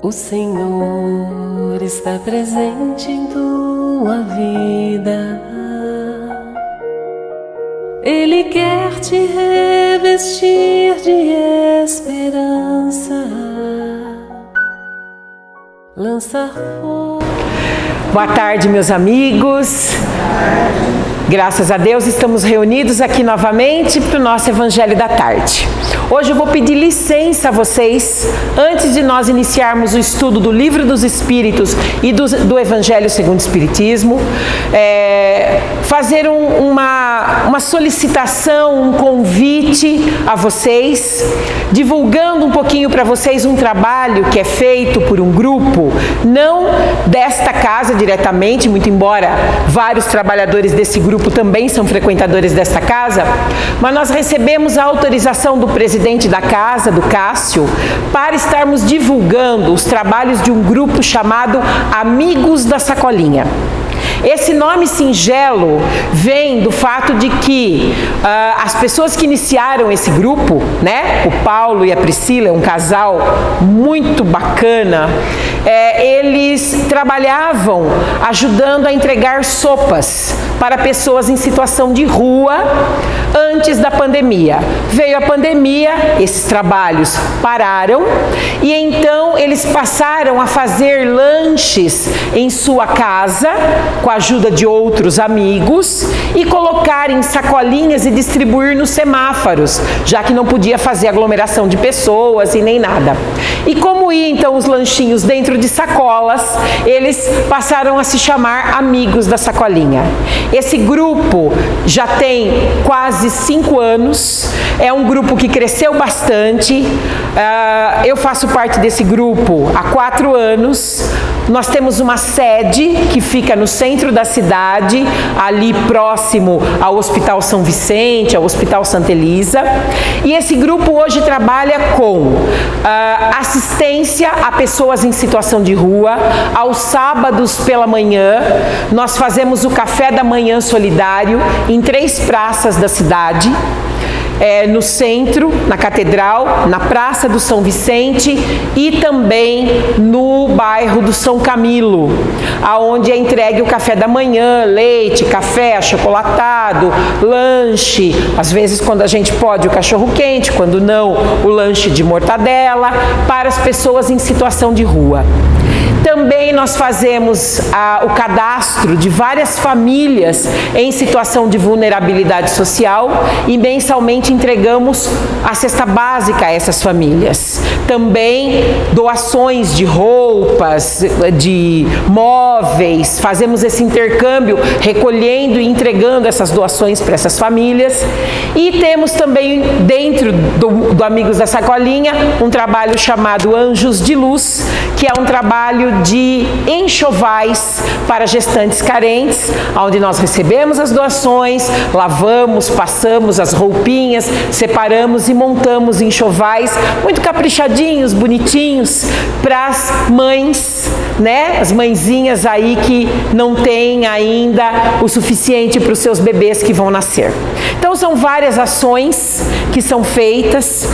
O Senhor está presente em tua vida. Ele quer te revestir de esperança, lançar fogo. Boa tarde, meus amigos. Graças a Deus estamos reunidos aqui novamente para o nosso Evangelho da Tarde. Hoje eu vou pedir licença a vocês, antes de nós iniciarmos o estudo do Livro dos Espíritos e do Evangelho segundo o Espiritismo, fazer uma solicitação, um convite a vocês, divulgando um pouquinho para vocês um trabalho que é feito por um grupo, não desta casa diretamente, muito embora vários trabalhadores desse grupo também são frequentadores desta casa, mas nós recebemos a autorização do presidente da casa, do Cássio, para estarmos divulgando os trabalhos de um grupo chamado Amigos da Sacolinha. Esse nome singelo vem do fato de que as pessoas que iniciaram esse grupo, né, o Paulo e a Priscila, um casal muito bacana, eles trabalhavam ajudando a entregar sopas para pessoas em situação de rua antes da pandemia. Veio a pandemia, esses trabalhos pararam e então eles passaram a fazer lanches em sua casa, com a ajuda de outros amigos, e colocar em sacolinhas e distribuir nos semáforos, já que não podia fazer aglomeração de pessoas e nem nada. E como iam então os lanchinhos dentro de sacolas, eles passaram a se chamar Amigos da Sacolinha. Esse grupo já tem quase 5 anos, é um grupo que cresceu bastante. Eu faço parte desse grupo há 4 anos. Nós temos uma sede que fica no centro da cidade, ali próximo ao Hospital São Vicente, ao Hospital Santa Elisa. E esse grupo hoje trabalha com assistência a pessoas em situação de rua. Aos sábados pela manhã, nós fazemos o café da manhã solidário em 3 praças da cidade. No centro, na Catedral, na Praça do São Vicente e também no bairro do São Camilo, aonde é entregue o café da manhã, leite, café, achocolatado, lanche, às vezes quando a gente pode o cachorro quente, quando não o lanche de mortadela, para as pessoas em situação de rua. Também nós fazemos o cadastro de várias famílias em situação de vulnerabilidade social e mensalmente entregamos a cesta básica a essas famílias. Também doações de roupas, de móveis, fazemos esse intercâmbio recolhendo e entregando essas doações para essas famílias. E temos também dentro do Amigos da Sacolinha um trabalho chamado Anjos de Luz, que é um trabalho de enxovais para gestantes carentes, onde nós recebemos as doações, lavamos, passamos as roupinhas, separamos e montamos enxovais muito caprichadinhos, bonitinhos, para as mães, né? As mãezinhas aí que não têm ainda o suficiente para os seus bebês que vão nascer. Então são várias ações que são feitas.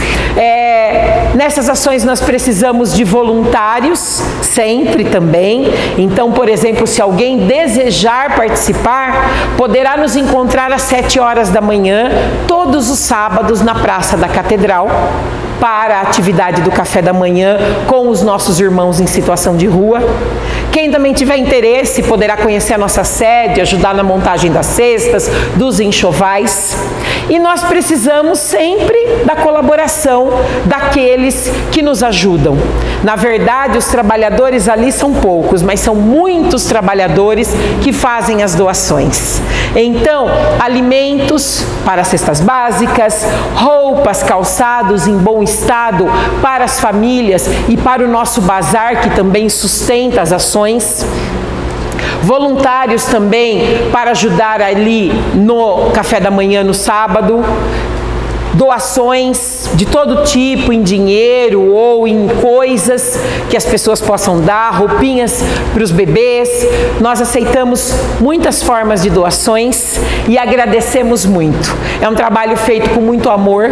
Nessas ações nós precisamos de voluntários, sempre também. Então, por exemplo, se alguém desejar participar, poderá nos encontrar às 7 horas da manhã, todos os sábados na Praça da Catedral, para a atividade do café da manhã com os nossos irmãos em situação de rua. Quem também tiver interesse poderá conhecer a nossa sede, ajudar na montagem das cestas, dos enxovais. E nós precisamos sempre da colaboração daqueles que nos ajudam. Na verdade, os trabalhadores ali são poucos, mas são muitos trabalhadores que fazem as doações. Então, alimentos para cestas básicas, roupas, calçados em bom estado para as famílias e para o nosso bazar, que também sustenta as ações. Voluntários também para ajudar ali no café da manhã no sábado. Doações de todo tipo, em dinheiro ou em coisas que as pessoas possam dar, roupinhas para os bebês. Nós aceitamos muitas formas de doações e agradecemos muito. É um trabalho feito com muito amor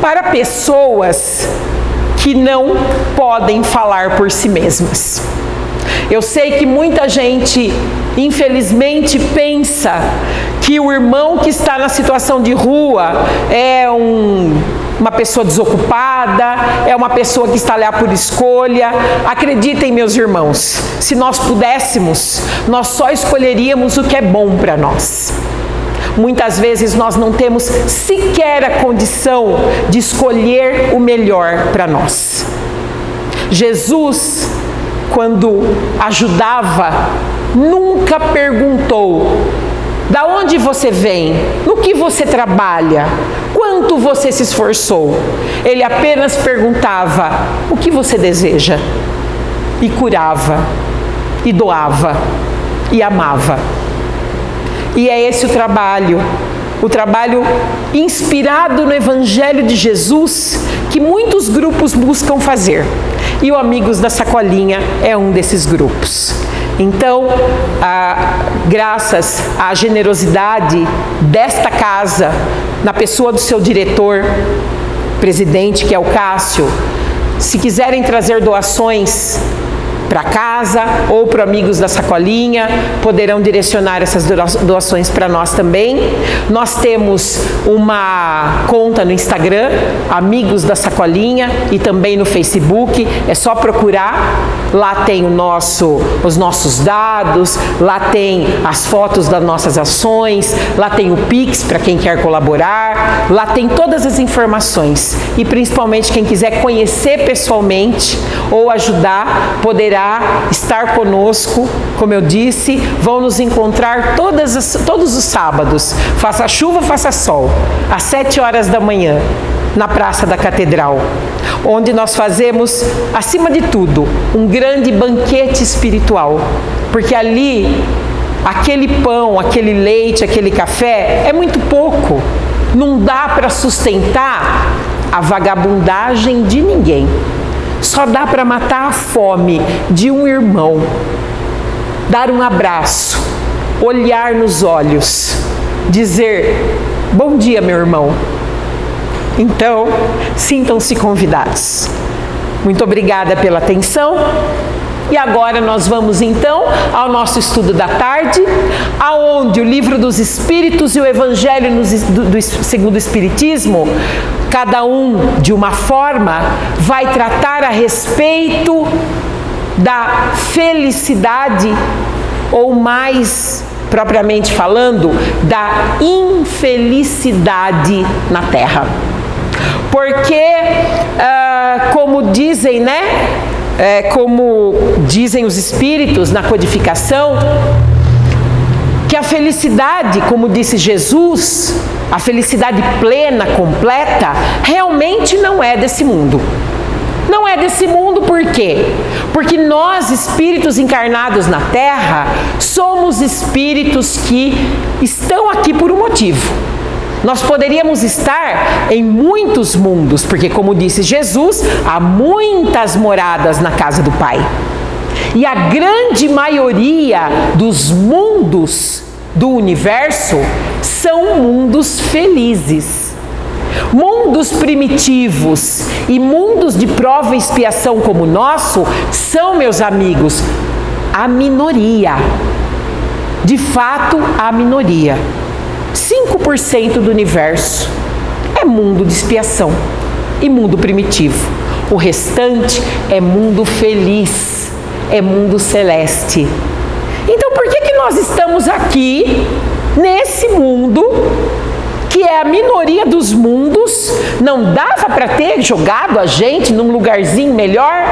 para pessoas que não podem falar por si mesmas. Eu sei que muita gente, infelizmente, pensa que o irmão que está na situação de rua é uma pessoa desocupada, é uma pessoa que está lá por escolha. Acreditem, meus irmãos, se nós pudéssemos, nós só escolheríamos o que é bom para nós. Muitas vezes nós não temos sequer a condição de escolher o melhor para nós. Jesus, quando ajudava, nunca perguntou: da onde você vem? No que você trabalha? Quanto você se esforçou? Ele apenas perguntava: o que você deseja? E curava, e doava, e amava. E é esse o trabalho inspirado no Evangelho de Jesus, que muitos grupos buscam fazer. E o Amigos da Sacolinha é um desses grupos. Então, graças à generosidade desta casa, na pessoa do seu diretor, presidente, que é o Cássio, se quiserem trazer doações para casa ou para Amigos da Sacolinha, poderão direcionar essas doações para nós também. Nós temos uma conta no Instagram, Amigos da Sacolinha, e também no Facebook, é só procurar. Lá tem os nossos dados, lá tem as fotos das nossas ações, lá tem o Pix para quem quer colaborar, lá tem todas as informações. E principalmente quem quiser conhecer pessoalmente ou ajudar, poderá estar conosco. Como eu disse, vão nos encontrar todos os sábados, faça chuva, faça sol, às 7 horas da manhã, na Praça da Catedral, onde nós fazemos, acima de tudo, um grande banquete espiritual, porque ali, aquele pão, aquele leite, aquele café, é muito pouco, não dá para sustentar a vagabundagem de ninguém, só dá para matar a fome de um irmão, dar um abraço, olhar nos olhos, dizer: bom dia, meu irmão. Então, sintam-se convidados. Muito obrigada pela atenção. E agora nós vamos então ao nosso estudo da tarde, aonde o Livro dos Espíritos e o Evangelho segundo o Espiritismo, cada um de uma forma, vai tratar a respeito da felicidade, ou mais propriamente falando, da infelicidade na Terra. Porque, como dizem, como dizem os espíritos na codificação, que a felicidade, como disse Jesus, a felicidade plena, completa, realmente não é desse mundo. Não é desse mundo por quê? Porque nós, espíritos encarnados na Terra, somos espíritos que estão aqui por um motivo. Nós poderíamos estar em muitos mundos, porque, como disse Jesus, há muitas moradas na casa do Pai. E a grande maioria dos mundos do universo são mundos felizes. Mundos primitivos e mundos de prova e expiação como o nosso são, meus amigos, a minoria. De fato, a minoria. 5% do universo é mundo de expiação e mundo primitivo. O restante é mundo feliz, é mundo celeste. Então, por que nós estamos aqui, nesse mundo, que é a minoria dos mundos? Não dava para ter jogado a gente num lugarzinho melhor?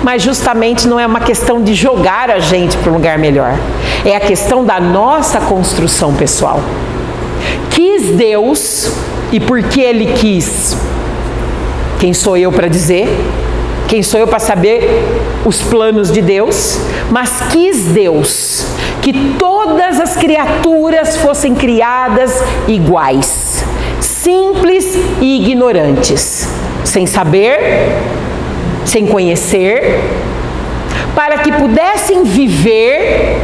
Mas justamente não é uma questão de jogar a gente para um lugar melhor. É a questão da nossa construção pessoal. Quis Deus, e porque Ele quis, quem sou eu para dizer? Quem sou eu para saber os planos de Deus? Mas quis Deus que todas as criaturas fossem criadas iguais, simples e ignorantes, sem saber, sem conhecer, para que pudessem viver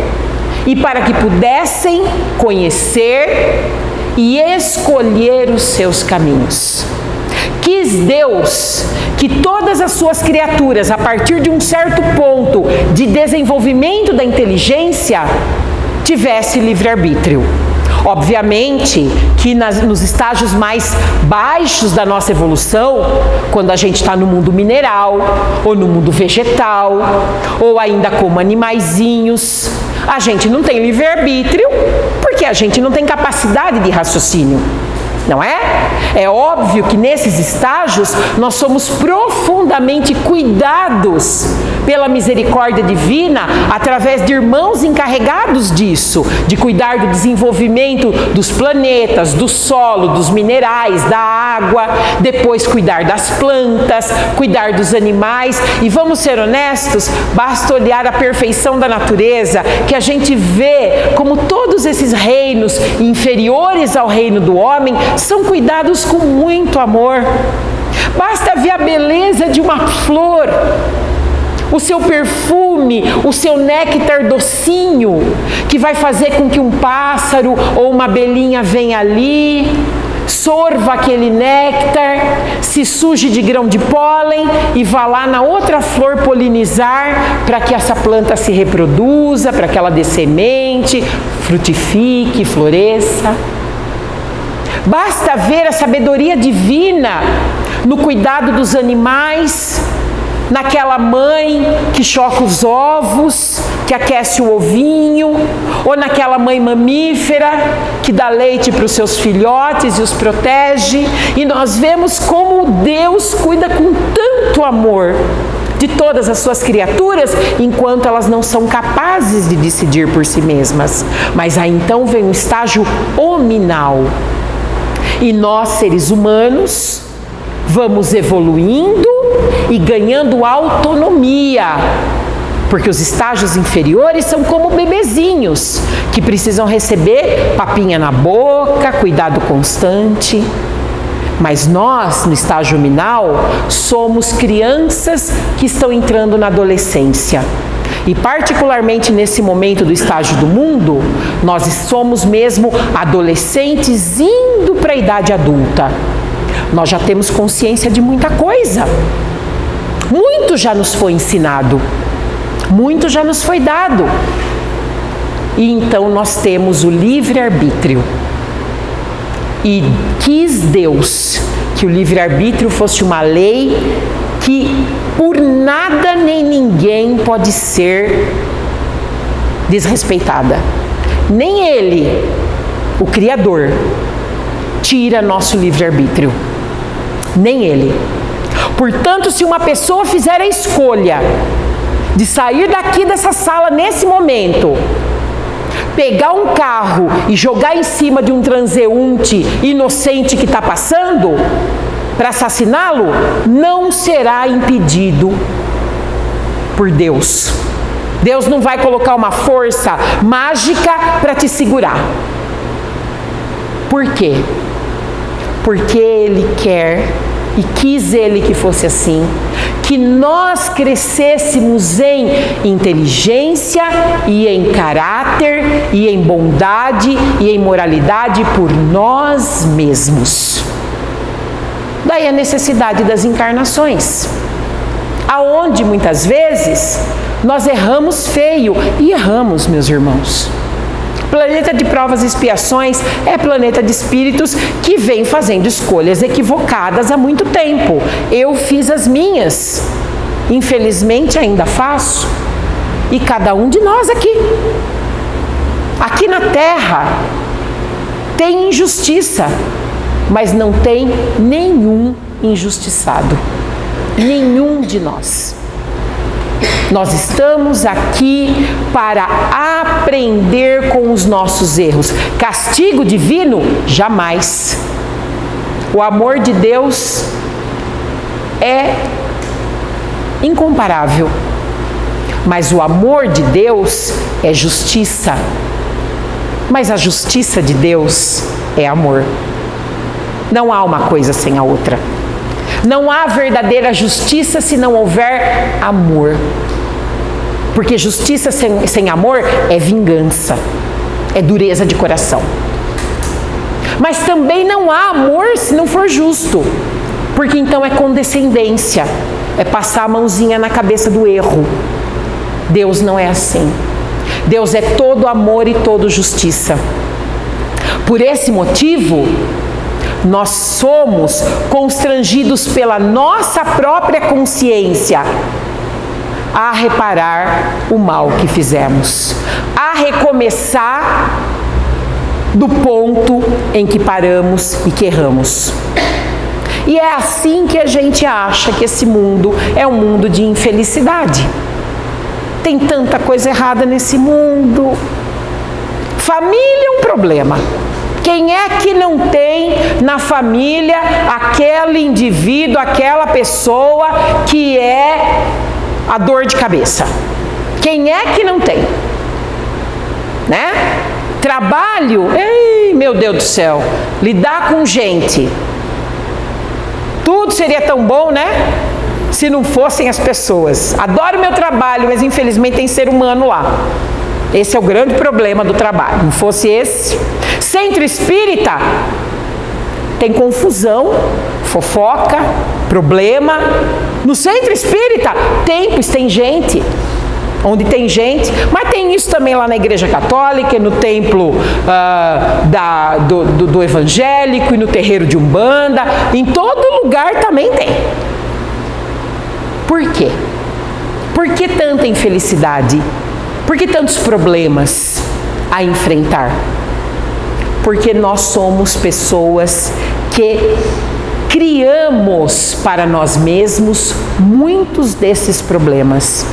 e para que pudessem conhecer e escolher os seus caminhos. Quis Deus que todas as suas criaturas, a partir de um certo ponto de desenvolvimento da inteligência, tivesse livre-arbítrio. Obviamente que nos estágios mais baixos da nossa evolução, quando a gente está no mundo mineral, ou no mundo vegetal, ou ainda como animaizinhos, a gente não tem livre-arbítrio, porque a gente não tem capacidade de raciocínio. Não é? É óbvio que nesses estágios nós somos profundamente cuidados pela misericórdia divina através de irmãos encarregados disso, de cuidar do desenvolvimento dos planetas, do solo, dos minerais, da água, depois cuidar das plantas, cuidar dos animais. E vamos ser honestos, basta olhar a perfeição da natureza que a gente vê como todos esses reinos inferiores ao reino do homem são cuidados com muito amor. Basta ver a beleza de uma flor, o seu perfume, o seu néctar docinho, que vai fazer com que um pássaro ou uma abelhinha venha ali, sorva aquele néctar, se suje de grão de pólen e vá lá na outra flor polinizar para que essa planta se reproduza, para que ela dê semente, frutifique, floresça. Basta ver a sabedoria divina no cuidado dos animais, naquela mãe que choca os ovos, que aquece o ovinho, ou naquela mãe mamífera que dá leite para os seus filhotes e os protege. E nós vemos como Deus cuida com tanto amor de todas as suas criaturas, enquanto elas não são capazes de decidir por si mesmas. Mas aí então vem um estágio hominal. E nós, seres humanos, vamos evoluindo e ganhando autonomia, porque os estágios inferiores são como bebezinhos, que precisam receber papinha na boca, cuidado constante. Mas nós, no estágio hominal, somos crianças que estão entrando na adolescência. E particularmente nesse momento do estágio do mundo, nós somos mesmo adolescentes indo para a idade adulta. Nós já temos consciência de muita coisa. Muito já nos foi ensinado. Muito já nos foi dado. E então nós temos o livre-arbítrio. E quis Deus que o livre-arbítrio fosse uma lei que por nada nem ninguém pode ser desrespeitada. Nem Ele, o Criador, tira nosso livre-arbítrio. Nem Ele. Portanto, se uma pessoa fizer a escolha de sair daqui dessa sala nesse momento, pegar um carro e jogar em cima de um transeunte inocente que está passando, para assassiná-lo, não será impedido por Deus. Deus não vai colocar uma força mágica para te segurar. Por quê? Porque Ele quer, e quis Ele que fosse assim, que nós crescêssemos em inteligência e em caráter e em bondade e em moralidade por nós mesmos. Daí a necessidade das encarnações, aonde muitas vezes nós erramos feio, e erramos, meus irmãos. Planeta de provas e expiações é planeta de espíritos que vem fazendo escolhas equivocadas há muito tempo. Eu fiz as minhas, infelizmente ainda faço, e cada um de nós aqui na Terra tem injustiça, mas não tem nenhum injustiçado, nenhum de nós. Nós estamos aqui para aprender com os nossos erros. Castigo divino? Jamais. O amor de Deus é incomparável, mas o amor de Deus é justiça. Mas a justiça de Deus é amor. Não há uma coisa sem a outra. Não há verdadeira justiça se não houver amor. Porque justiça sem amor é vingança, é dureza de coração. Mas também não há amor se não for justo. porque então é condescendência, é passar a mãozinha na cabeça do erro. Deus não é assim. Deus é todo amor e todo justiça. Por esse motivo, nós somos constrangidos pela nossa própria consciência a reparar o mal que fizemos, a recomeçar do ponto em que paramos e que erramos. E é assim que a gente acha que esse mundo é um mundo de infelicidade. Tem tanta coisa errada nesse mundo. Família é um problema. Quem é que não tem na família aquele indivíduo, aquela pessoa que é a dor de cabeça? Quem é que não tem? Né? Trabalho, ei, meu Deus do céu, lidar com gente. Tudo seria tão bom, né? Se não fossem as pessoas. Adoro meu trabalho, mas infelizmente tem ser humano lá. Esse é o grande problema do trabalho. Não fosse esse. Centro espírita tem confusão, fofoca, problema. No centro espírita tem gente. Onde tem gente, mas tem isso também lá na igreja católica, no templo do evangélico e no terreiro de Umbanda, em todo lugar também tem. Por quê? Por que tanta infelicidade? Por que tantos problemas a enfrentar? Porque nós somos pessoas que criamos para nós mesmos muitos desses problemas.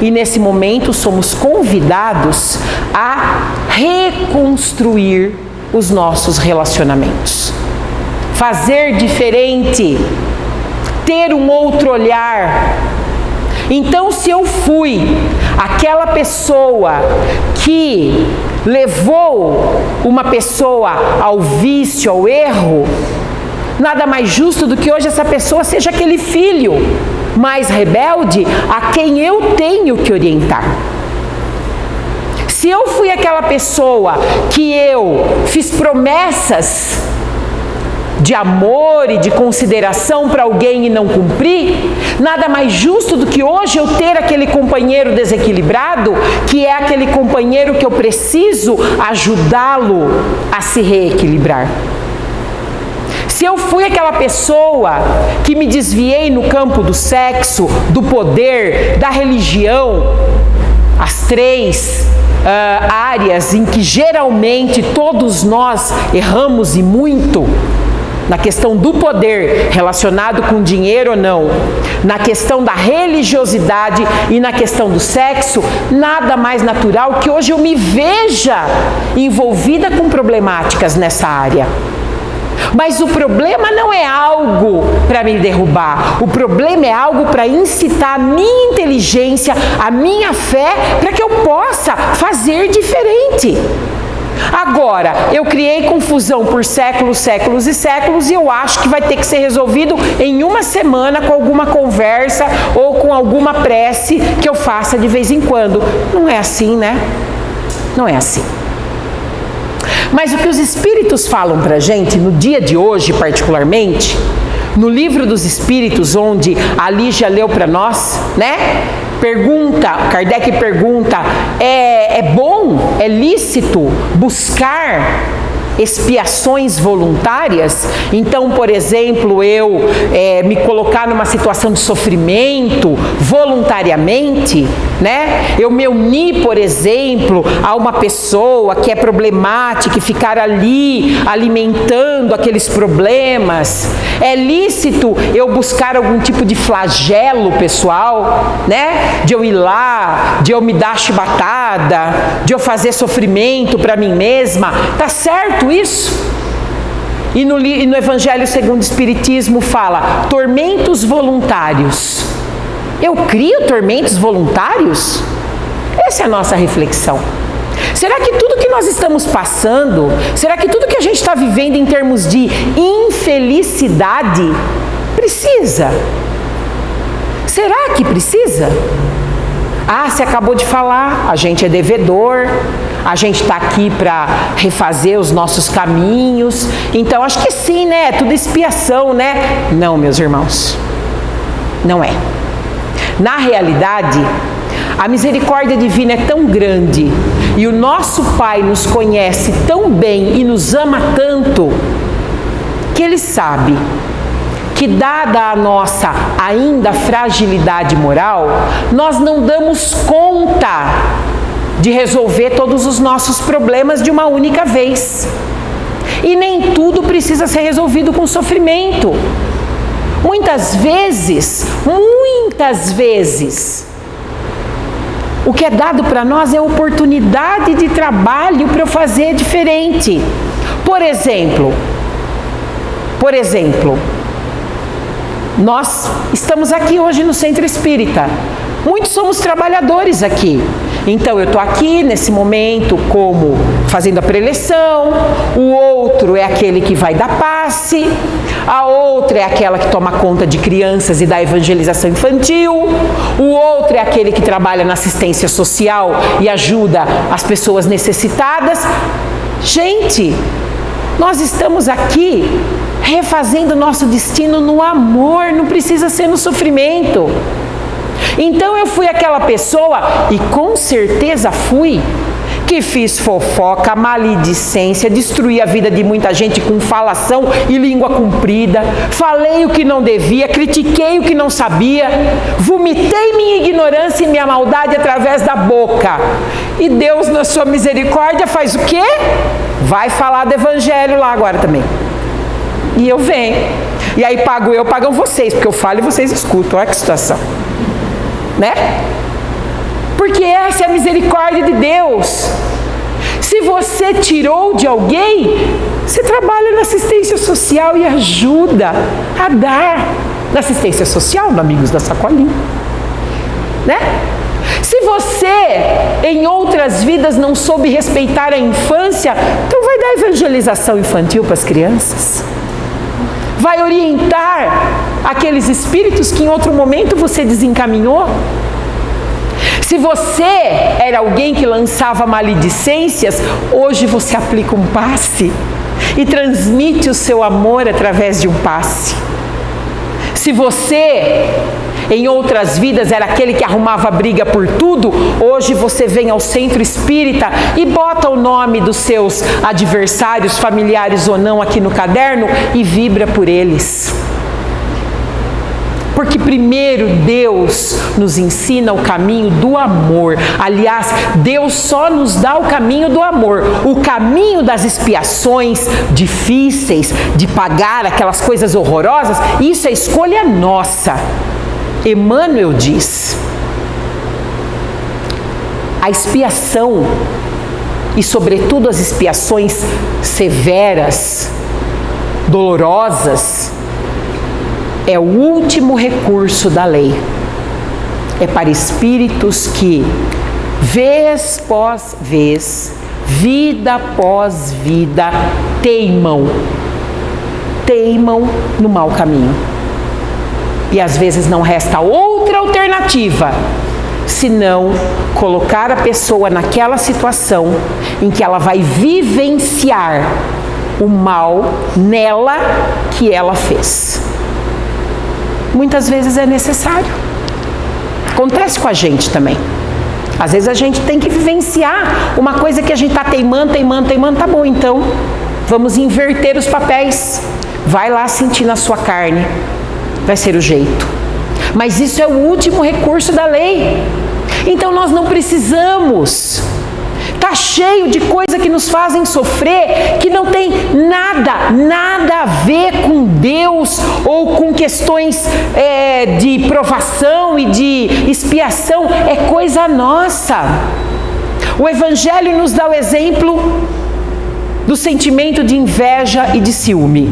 E nesse momento somos convidados a reconstruir os nossos relacionamentos. Fazer diferente, ter um outro olhar. Então, se eu fui aquela pessoa que levou uma pessoa ao vício, ao erro, nada mais justo do que hoje essa pessoa seja aquele filho mais rebelde a quem eu tenho que orientar. Se eu fui aquela pessoa que eu fiz promessas de amor e de consideração para alguém e não cumpri, nada mais justo do que hoje eu ter aquele companheiro desequilibrado, que é aquele companheiro que eu preciso ajudá-lo a se reequilibrar. Se eu fui aquela pessoa que me desviei no campo do sexo, do poder, da religião, as três áreas em que geralmente todos nós erramos e muito, na questão do poder relacionado com dinheiro ou não, na questão da religiosidade e na questão do sexo, nada mais natural que hoje eu me veja envolvida com problemáticas nessa área. Mas o problema não é algo para me derrubar, o problema é algo para incitar a minha inteligência, a minha fé, para que eu possa fazer diferente. Agora, eu criei confusão por séculos, séculos e séculos e eu acho que vai ter que ser resolvido em uma semana com alguma conversa ou com alguma prece que eu faça de vez em quando. Não é assim, né? Não é assim. Mas o que os Espíritos falam para a gente, no dia de hoje particularmente, no Livro dos Espíritos, onde a Lígia leu para nós, né? Kardec pergunta, é bom, é lícito buscar expiações voluntárias? Então, por exemplo, eu me colocar numa situação de sofrimento voluntariamente, né? Eu me unir, por exemplo, a uma pessoa que é problemática e ficar ali alimentando aqueles problemas. É lícito eu buscar algum tipo de flagelo pessoal, né? De eu ir lá, de eu me dar chibatada, de eu fazer sofrimento para mim mesma. Tá certo isso? E no Evangelho segundo o Espiritismo fala tormentos voluntários. Eu crio tormentos voluntários? Essa é a nossa reflexão. Será que tudo que nós estamos passando, será que tudo que a gente está vivendo em termos de infelicidade precisa? Será que precisa? Ah, você acabou de falar, a gente é devedor. a gente está aqui para refazer os nossos caminhos. Então, acho que sim, né? É tudo expiação, né? Não, meus irmãos. Não é. Na realidade, a misericórdia divina é tão grande e o nosso Pai nos conhece tão bem e nos ama tanto que Ele sabe que, dada a nossa ainda fragilidade moral, nós não damos conta de resolver todos os nossos problemas de uma única vez. E nem tudo precisa ser resolvido com sofrimento. Muitas vezes, o que é dado para nós é oportunidade de trabalho para eu fazer diferente. Por exemplo, nós estamos aqui hoje no Centro Espírita. Muitos somos trabalhadores aqui. Então eu estou aqui nesse momento como fazendo a preleção, o outro é aquele que vai dar passe, a outra é aquela que toma conta de crianças e da evangelização infantil, o outro é aquele que trabalha na assistência social e ajuda as pessoas necessitadas. Gente, nós estamos aqui refazendo nosso destino no amor, não precisa ser no sofrimento. Então eu fui aquela pessoa, e com certeza fui, que fiz fofoca, maledicência, destruí a vida de muita gente com falação e língua comprida, falei o que não devia, critiquei o que não sabia, vomitei minha ignorância e minha maldade através da boca. E Deus, na sua misericórdia, faz o quê? Vai falar do evangelho lá agora também. E eu venho. E aí pago eu, pagam vocês, porque eu falo e vocês escutam. Olha que situação. Né? Porque essa é a misericórdia de Deus. Se você tirou de alguém, você trabalha na assistência social e ajuda a dar. Na assistência social, no Amigos da Sacolinha. Né? Se você, em outras vidas, não soube respeitar a infância, então vai dar evangelização infantil para as crianças. Vai orientar aqueles espíritos que em outro momento você desencaminhou. Se você era alguém que lançava maledicências, hoje você aplica um passe e transmite o seu amor através de um passe. Se você, em outras vidas, era aquele que arrumava briga por tudo, hoje você vem ao Centro Espírita e bota o nome dos seus adversários, familiares ou não, aqui no caderno e vibra por eles. Porque primeiro Deus nos ensina o caminho do amor. Aliás, Deus só nos dá o caminho do amor. O caminho das expiações difíceis, de pagar aquelas coisas horrorosas, isso é escolha nossa. Emmanuel diz: a expiação, e sobretudo as expiações severas, dolorosas, é o último recurso da lei. É para espíritos que, vez após vez, vida após vida, teimam no mau caminho. E às vezes não resta outra alternativa senão colocar a pessoa naquela situação em que ela vai vivenciar o mal nela que ela fez. Muitas vezes é necessário. Acontece com a gente também. Às vezes a gente tem que vivenciar uma coisa que a gente está teimando, tá bom, então vamos inverter os papéis. Vai lá sentir na sua carne. Vai ser o jeito. Mas isso é o último recurso da lei. Então nós não precisamos. Está cheio de coisa que nos fazem sofrer, que não tem nada a ver com Deus ou com questões de provação e de expiação. É coisa nossa. O Evangelho nos dá o exemplo do sentimento de inveja e de ciúme.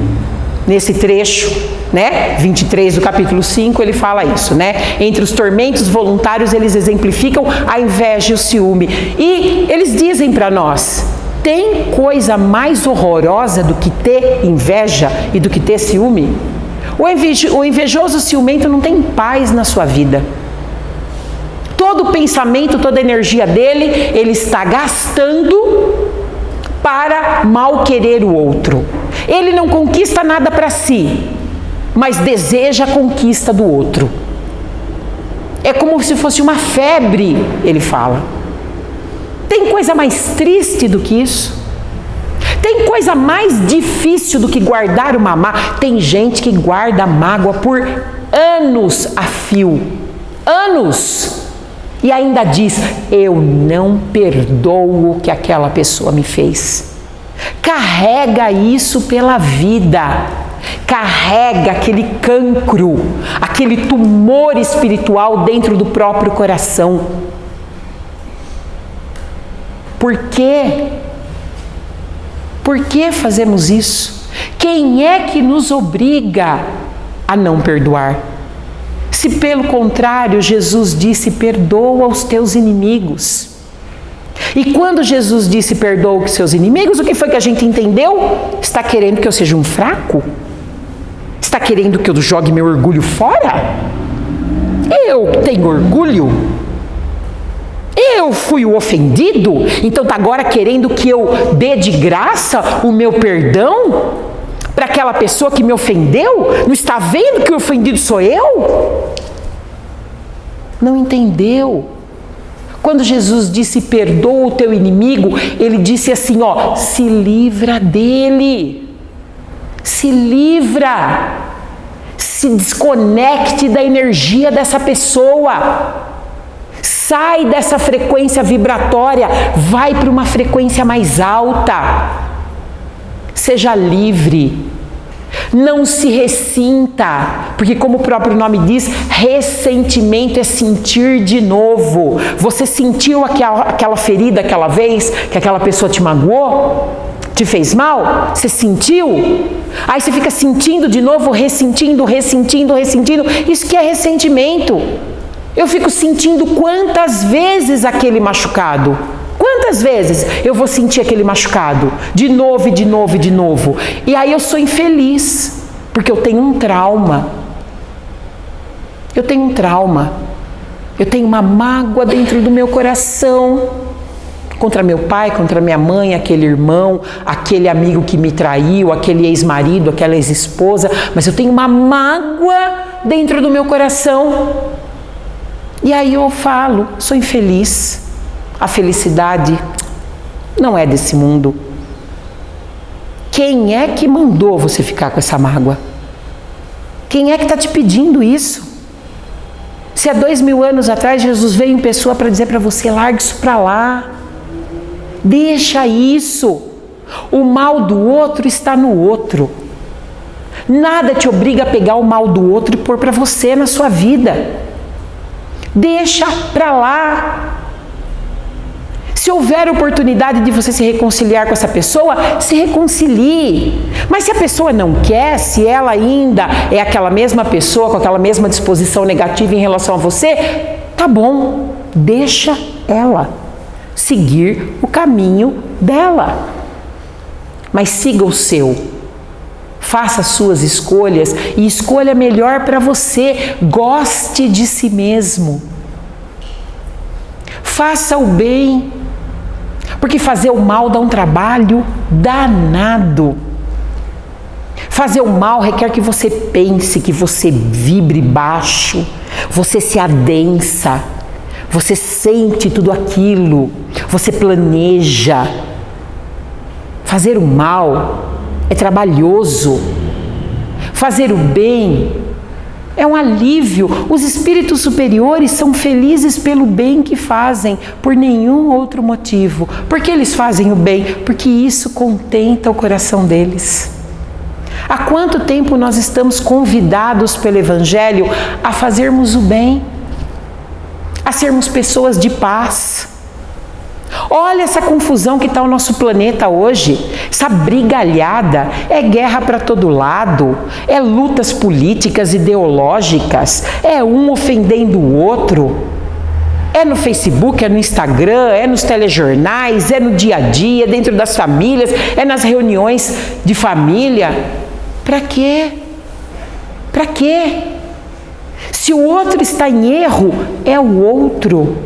Nesse trecho, né, 23 do capítulo 5, ele fala isso, né? Entre os tormentos voluntários, eles exemplificam a inveja e o ciúme. E eles dizem para nós, tem coisa mais horrorosa do que ter inveja e do que ter ciúme? O invejoso ciumento não tem paz na sua vida. todo o pensamento, toda a energia dele, ele está gastando para mal querer o outro. Ele não conquista nada para si, mas deseja a conquista do outro. É como se fosse uma febre, ele fala. Tem coisa mais triste do que isso? Tem coisa mais difícil do que guardar uma mágoa? Tem gente que guarda mágoa por anos a fio. Anos! E ainda diz, eu não perdoo o que aquela pessoa me fez. Carrega isso pela vida. Carrega aquele cancro, aquele tumor espiritual dentro do próprio coração. Por quê? Por que fazemos isso? Quem é que nos obriga a não perdoar? Se pelo contrário, Jesus disse, perdoa os teus inimigos. E quando Jesus disse, perdoa os seus inimigos, o que foi que a gente entendeu? Está querendo que eu seja um fraco? Está querendo que eu jogue meu orgulho fora? Eu tenho orgulho? Eu fui o ofendido? Então está agora querendo que eu dê de graça o meu perdão para aquela pessoa que me ofendeu? Não está vendo que o ofendido sou eu? Não entendeu. Quando Jesus disse, perdoa o teu inimigo, ele disse assim, ó, se livra dele. Se livra. Se desconecte da energia dessa pessoa. Sai dessa frequência vibratória, vai para uma frequência mais alta. Seja livre. Não se ressinta, porque como o próprio nome diz, ressentimento é sentir de novo. Você sentiu aquela ferida aquela vez, que aquela pessoa te magoou? Te fez mal? Você sentiu? Aí você fica sentindo de novo, ressentindo. Isso que é ressentimento. Eu fico sentindo quantas vezes aquele machucado. Quantas vezes eu vou sentir aquele machucado? De novo. E aí eu sou infeliz, porque eu tenho um trauma. Eu tenho uma mágoa dentro do meu coração. Contra meu pai, contra minha mãe, aquele irmão, aquele amigo que me traiu, aquele ex-marido, aquela ex-esposa. Mas eu tenho uma mágoa dentro do meu coração. E aí eu falo, sou infeliz. A felicidade não é desse mundo. Quem é que mandou você ficar com essa mágoa? Quem é que está te pedindo isso? Se há 2000 anos atrás Jesus veio em pessoa para dizer para você, larga isso para lá. Deixa isso. O mal do outro está no outro. Nada te obriga a pegar o mal do outro e pôr para você na sua vida. Deixa para lá. Se houver oportunidade de você se reconciliar com essa pessoa, se reconcilie. Mas se a pessoa não quer, se ela ainda é aquela mesma pessoa, com aquela mesma disposição negativa em relação a você, tá bom, deixa ela seguir o caminho dela. Mas siga o seu. Faça as suas escolhas e escolha melhor para você. Goste de si mesmo. Faça o bem. Porque fazer o mal dá um trabalho danado. Fazer o mal requer que você pense, que você vibre baixo, você se adensa, você sente tudo aquilo, você planeja. Fazer o mal é trabalhoso. Fazer o bem é um alívio. Os espíritos superiores são felizes pelo bem que fazem, por nenhum outro motivo. Por que eles fazem o bem? Porque isso contenta o coração deles. Há quanto tempo nós estamos convidados pelo Evangelho a fazermos o bem, a sermos pessoas de paz? Olha essa confusão que está o nosso planeta hoje, essa brigalhada, é guerra para todo lado, é lutas políticas, ideológicas, é um ofendendo o outro, é no Facebook, é no Instagram, é nos telejornais, é no dia a dia, dentro das famílias, é nas reuniões de família. Para quê? Para quê? Se o outro está em erro, é o outro.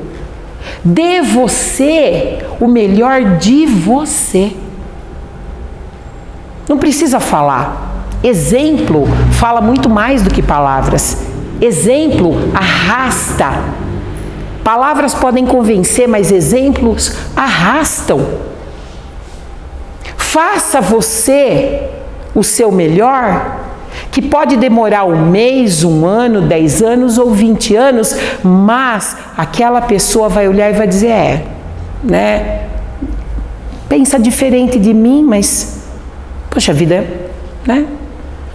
Dê você o melhor de você. Não precisa falar. Exemplo fala muito mais do que palavras. Exemplo arrasta. Palavras podem convencer, mas exemplos arrastam. Faça você o seu melhor, que pode demorar 1 mês, 1 ano, 10 anos ou 20 anos, mas aquela pessoa vai olhar e vai dizer, pensa diferente de mim, mas, poxa vida,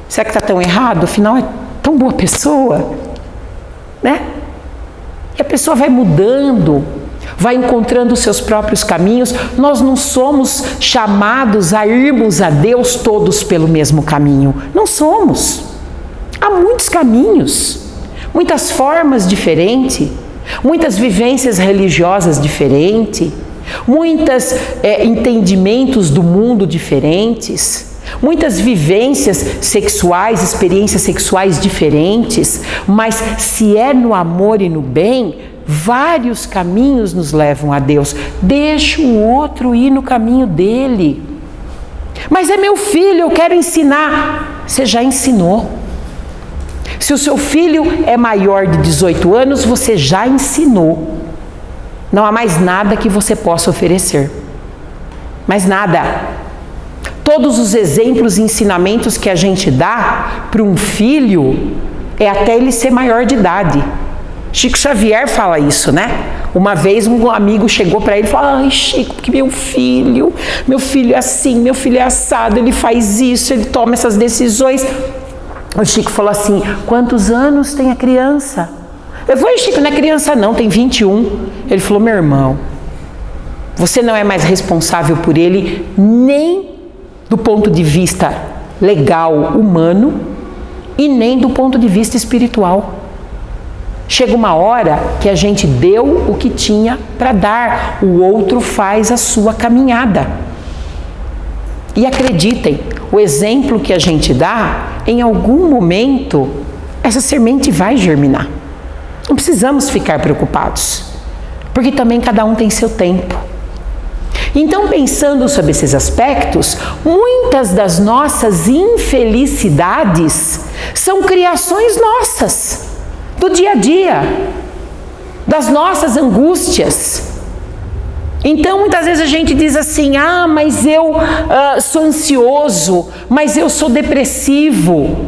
será que está tão errado? Afinal, é tão boa pessoa, E a pessoa vai mudando, vai encontrando os seus próprios caminhos. Nós não somos chamados a irmos a Deus todos pelo mesmo caminho. Não somos. Há muitos caminhos, muitas formas diferentes, muitas vivências religiosas diferentes, muitos entendimentos do mundo diferentes, muitas vivências sexuais, experiências sexuais diferentes, mas se é no amor e no bem, vários caminhos nos levam a Deus. Deixa o outro ir no caminho dele. Mas é meu filho, eu quero ensinar. Você já ensinou. Se o seu filho é maior de 18 anos, você já ensinou. Não há mais nada que você possa oferecer. Mais nada. Todos os exemplos e ensinamentos que a gente dá para um filho é até ele ser maior de idade. Chico Xavier fala isso, Uma vez um amigo chegou para ele e falou: ai, Chico, porque meu filho é assim, meu filho é assado, ele faz isso, ele toma essas decisões. O Chico falou assim: quantos anos tem a criança? Eu falei: Chico, não é criança não, tem 21. Ele falou: meu irmão, você não é mais responsável por ele nem do ponto de vista legal, humano, e nem do ponto de vista espiritual. Chega uma hora que a gente deu o que tinha para dar, o outro faz a sua caminhada. E acreditem, o exemplo que a gente dá, em algum momento, essa semente vai germinar. Não precisamos ficar preocupados, porque também cada um tem seu tempo. Então, pensando sobre esses aspectos, muitas das nossas infelicidades são criações nossas, do dia a dia, das nossas angústias. Então, muitas vezes a gente diz assim: mas eu sou ansioso, mas eu sou depressivo.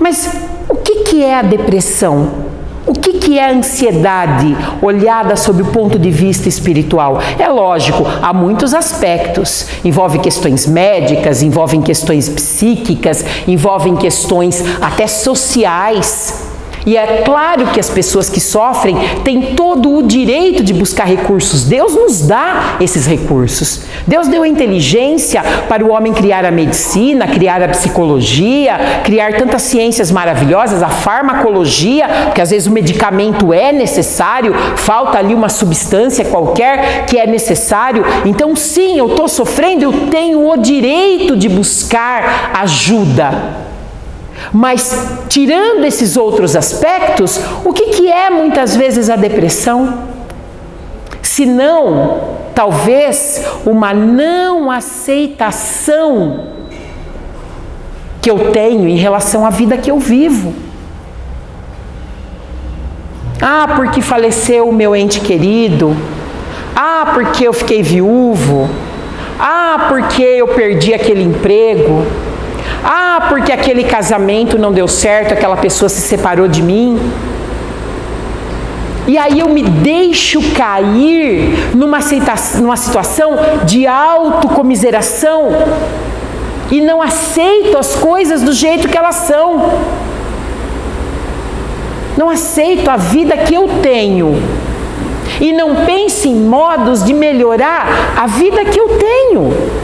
Mas o que é a depressão? O que é a ansiedade olhada sob o ponto de vista espiritual? É lógico, há muitos aspectos. Envolve questões médicas, envolvem questões psíquicas, envolvem questões até sociais. E é claro que as pessoas que sofrem têm todo o direito de buscar recursos. Deus nos dá esses recursos. Deus deu a inteligência para o homem criar a medicina, criar a psicologia, criar tantas ciências maravilhosas, a farmacologia, porque às vezes o medicamento é necessário, falta ali uma substância qualquer que é necessário. Então sim, eu estou sofrendo, eu tenho o direito de buscar ajuda. Mas, tirando esses outros aspectos, o que é muitas vezes a depressão? Se não, talvez, uma não aceitação que eu tenho em relação à vida que eu vivo. Porque faleceu o meu ente querido. Porque eu fiquei viúvo. Porque eu perdi aquele emprego. Porque aquele casamento não deu certo, aquela pessoa se separou de mim. E aí eu me deixo cair numa situação de autocomiseração e não aceito as coisas do jeito que elas são. Não aceito a vida que eu tenho. E não penso em modos de melhorar a vida que eu tenho.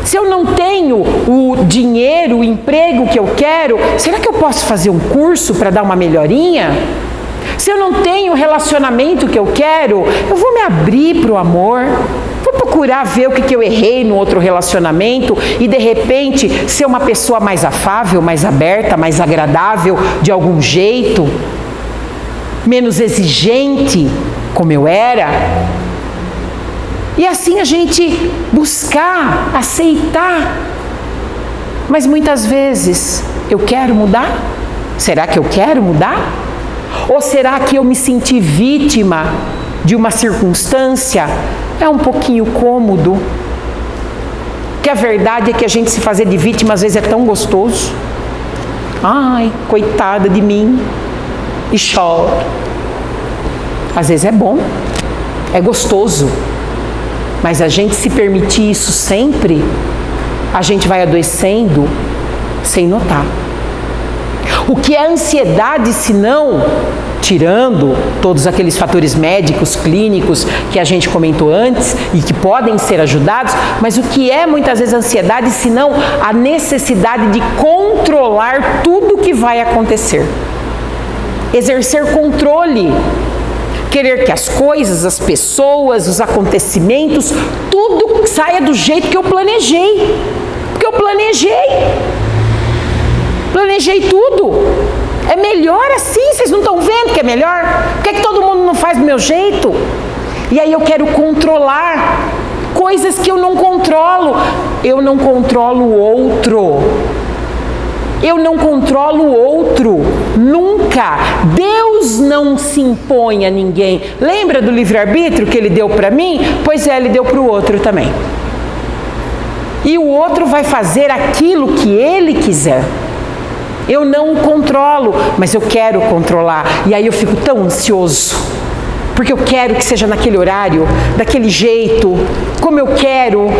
Se eu não tenho o dinheiro, o emprego que eu quero, será que eu posso fazer um curso para dar uma melhorinha? Se eu não tenho o relacionamento que eu quero, eu vou me abrir para o amor. Vou procurar ver o que eu errei no outro relacionamento e de repente ser uma pessoa mais afável, mais aberta, mais agradável de algum jeito, menos exigente como eu era. E assim a gente buscar, aceitar. Mas muitas vezes, eu quero mudar? Será que eu quero mudar? Ou será que eu me senti vítima de uma circunstância? É um pouquinho cômodo. Porque a verdade é que a gente se fazer de vítima às vezes é tão gostoso. Ai, coitada de mim. E choro. Às vezes é bom, é gostoso. Mas a gente se permitir isso sempre, a gente vai adoecendo sem notar. O que é ansiedade se não, tirando todos aqueles fatores médicos, clínicos que a gente comentou antes e que podem ser ajudados, mas o que é muitas vezes ansiedade se não a necessidade de controlar tudo o que vai acontecer. Exercer controle. Querer que as coisas, as pessoas, os acontecimentos, tudo saia do jeito que eu planejei. Porque eu planejei tudo. É melhor assim, vocês não estão vendo que é melhor? Por que todo mundo não faz do meu jeito? E aí eu quero controlar coisas que eu não controlo. Eu não controlo o outro. Eu não controlo o outro, nunca. Deus não se impõe a ninguém. Lembra do livre-arbítrio que Ele deu para mim? Pois é, Ele deu para o outro também. E o outro vai fazer aquilo que ele quiser. Eu não o controlo, mas eu quero controlar. E aí eu fico tão ansioso. Porque eu quero que seja naquele horário, daquele jeito, como eu quero.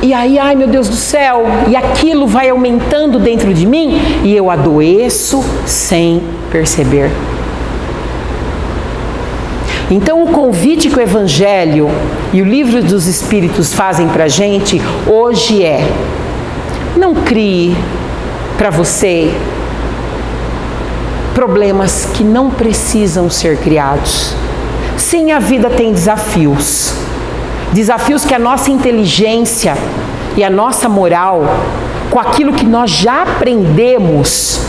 E aí, ai meu Deus do céu, e aquilo vai aumentando dentro de mim e eu adoeço sem perceber. Então o convite que o Evangelho e o Livro dos Espíritos fazem para a gente hoje é: não crie para você problemas que não precisam ser criados. Sim, a vida tem desafios. Desafios que a nossa inteligência e a nossa moral, com aquilo que nós já aprendemos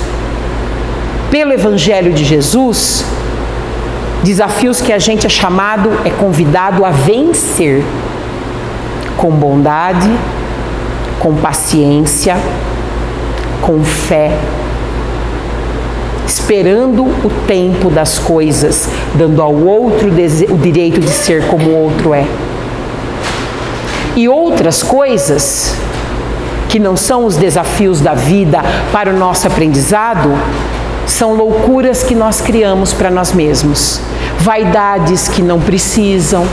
pelo Evangelho de Jesus, desafios que a gente é convidado a vencer com bondade, com paciência, com fé, esperando o tempo das coisas, dando ao outro o direito de ser como o outro é. E outras coisas que não são os desafios da vida para o nosso aprendizado, são loucuras que nós criamos para nós mesmos. Vaidades que não precisam,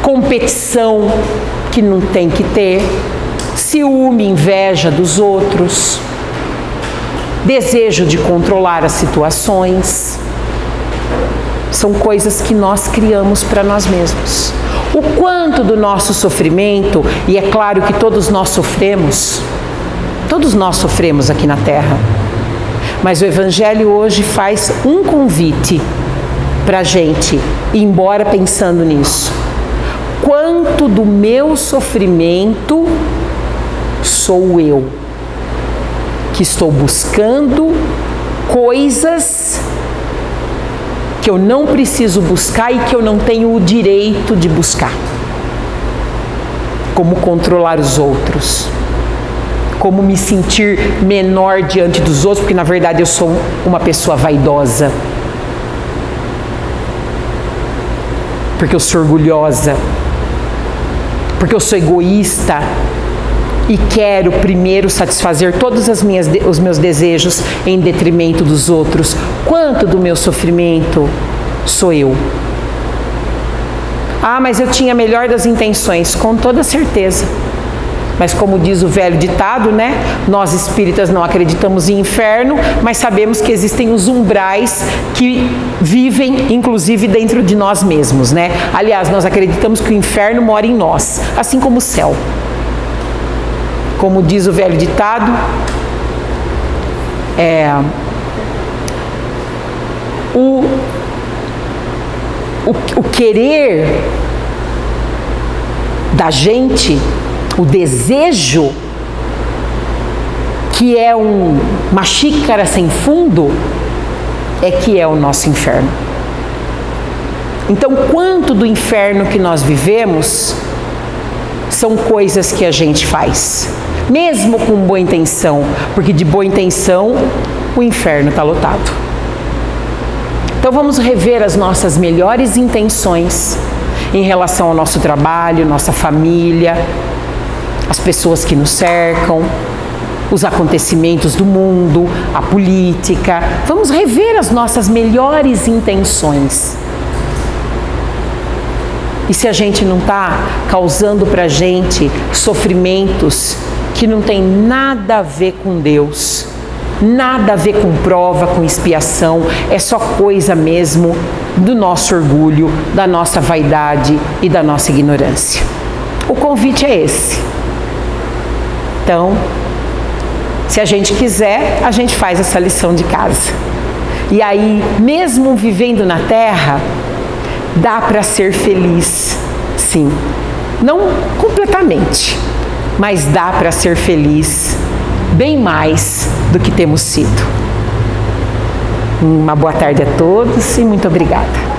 competição que não tem que ter, ciúme, inveja dos outros, desejo de controlar as situações. São coisas que nós criamos para nós mesmos. O quanto do nosso sofrimento, e é claro que todos nós sofremos aqui na Terra, mas o Evangelho hoje faz um convite para a gente ir embora pensando nisso. Quanto do meu sofrimento sou eu, que estou buscando coisas que eu não preciso buscar e que eu não tenho o direito de buscar. Como controlar os outros, como me sentir menor diante dos outros, porque na verdade eu sou uma pessoa vaidosa, porque eu sou orgulhosa, porque eu sou egoísta e quero primeiro satisfazer todos os meus desejos em detrimento dos outros. Quanto do meu sofrimento sou eu? Ah, mas eu tinha a melhor das intenções, com toda certeza. Mas como diz o velho ditado, né? Nós espíritas não acreditamos em inferno, mas sabemos que existem os umbrais que vivem, inclusive, dentro de nós mesmos, né? Aliás, nós acreditamos que o inferno mora em nós, assim como o céu. Como diz o velho ditado, o querer da gente, o desejo, que é uma xícara sem fundo, é que é o nosso inferno. Então, quanto do inferno que nós vivemos são coisas que a gente faz, mesmo com boa intenção, porque de boa intenção o inferno está lotado. Então vamos rever as nossas melhores intenções em relação ao nosso trabalho, nossa família, as pessoas que nos cercam, os acontecimentos do mundo, a política. Vamos rever as nossas melhores intenções. E se a gente não está causando para a gente sofrimentos que não tem nada a ver com Deus, nada a ver com prova, com expiação, é só coisa mesmo do nosso orgulho, da nossa vaidade e da nossa ignorância. O convite é esse. Então, se a gente quiser, a gente faz essa lição de casa. E aí, mesmo vivendo na terra, dá para ser feliz, sim. Não completamente, mas dá para ser feliz bem mais do que temos sido. Uma boa tarde a todos e muito obrigada.